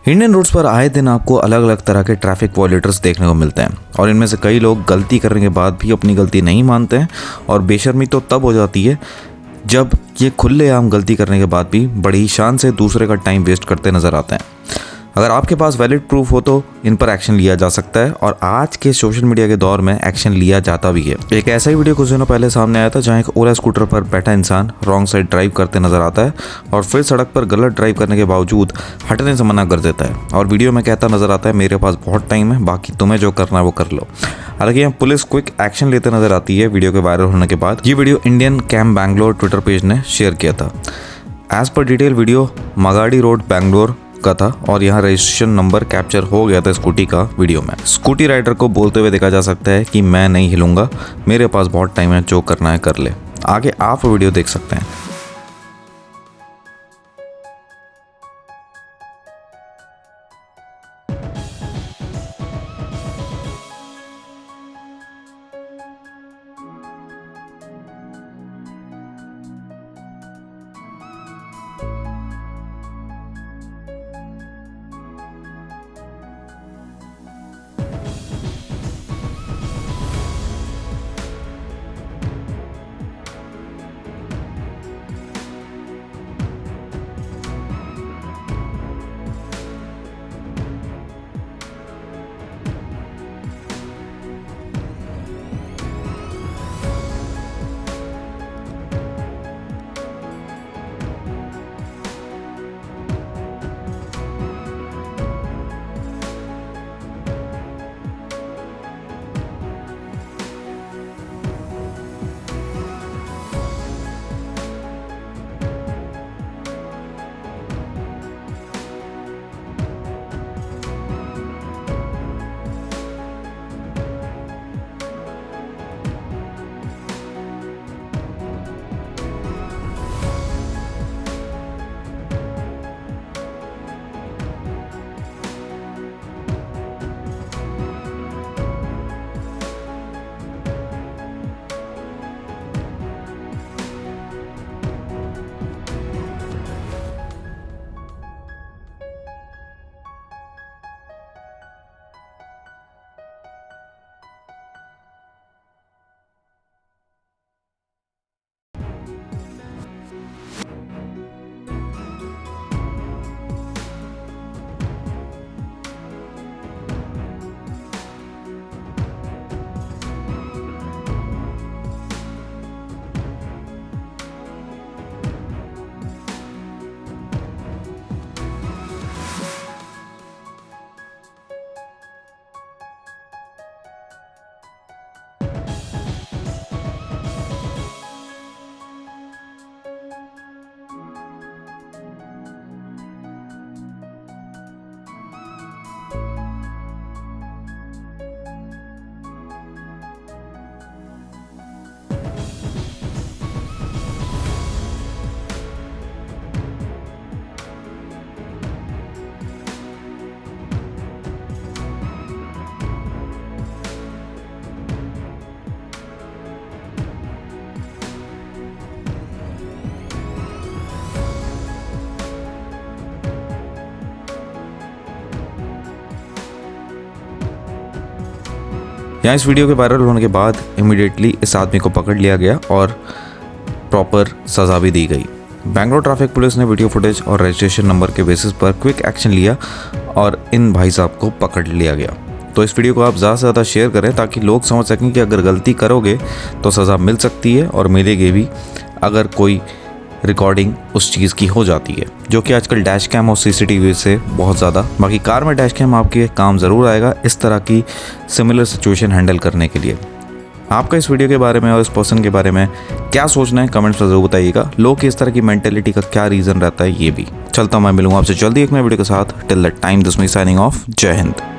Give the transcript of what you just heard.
Indian roads पर आए दिन आपको अलग अलग तरह के ट्रैफिक वॉयलेटर्स देखने को मिलते हैं और इनमें से कई लोग गलती करने के बाद भी अपनी गलती नहीं मानते हैं और बेशर्मी तो तब हो जाती है जब ये खुलेआम गलती करने के बाद भी बड़ी शान से दूसरे का टाइम वेस्ट करते नजर आते हैं। अगर आपके पास वैलिड प्रूफ हो तो इन पर एक्शन लिया जा सकता है और आज के सोशल मीडिया के दौर में एक्शन लिया जाता भी है। एक ऐसा ही वीडियो कुछ दिनों पहले सामने आया था जहां एक ओला स्कूटर पर बैठा इंसान रॉन्ग साइड ड्राइव करते नजर आता है और फिर सड़क पर गलत ड्राइव करने के बावजूद हटने से मना कर देता है और वीडियो में कहता नजर आता है मेरे पास बहुत टाइम है, बाकी तुम्हें जो करना है वो कर लो। हालांकि यहाँ पुलिस क्विक एक्शन लेते नजर आती है वीडियो के वायरल होने के बाद। ये video Indian cam Bangalore Twitter page ने शेयर किया था। As per detail video Magadi road Bangalore का था और यहाँ रजिस्ट्रेशन नंबर कैप्चर हो गया था स्कूटी का वीडियो में। स्कूटी राइडर को बोलते हुए देखा जा सकता है कि मैं नहीं हिलूंगा, मेरे पास बहुत टाइम है, जो करना है कर ले। आगे आप वीडियो देख सकते हैं। यहाँ इस वीडियो के वायरल होने के बाद इमीडिएटली इस आदमी को पकड़ लिया गया और प्रॉपर सज़ा भी दी गई। बैंगलोर ट्रैफिक पुलिस ने वीडियो फुटेज और रजिस्ट्रेशन नंबर के बेसिस पर क्विक एक्शन लिया और इन भाई साहब को पकड़ लिया गया। तो इस वीडियो को आप ज़्यादा से ज़्यादा शेयर करें ताकि लोग समझ सकें कि अगर गलती करोगे तो सज़ा मिल सकती है और मिलेगी भी अगर कोई रिकॉर्डिंग उस चीज़ की हो जाती है, जो कि आजकल डैश कैम और सीसीटीवी से बहुत ज़्यादा। बाकी कार में डैश कैम आपके काम ज़रूर आएगा इस तरह की सिमिलर सिचुएशन हैंडल करने के लिए। आपका इस वीडियो के बारे में और इस पर्सन के बारे में क्या सोचना है कमेंट्स में ज़रूर बताइएगा। लोग की इस तरह की मेंटेलिटी का क्या रीज़न रहता है ये भी। चलता हूँ, मैं मिलूंगा आपसे जल्दी एक नए वीडियो के साथ। Till that time this me signing off. जय हिंद।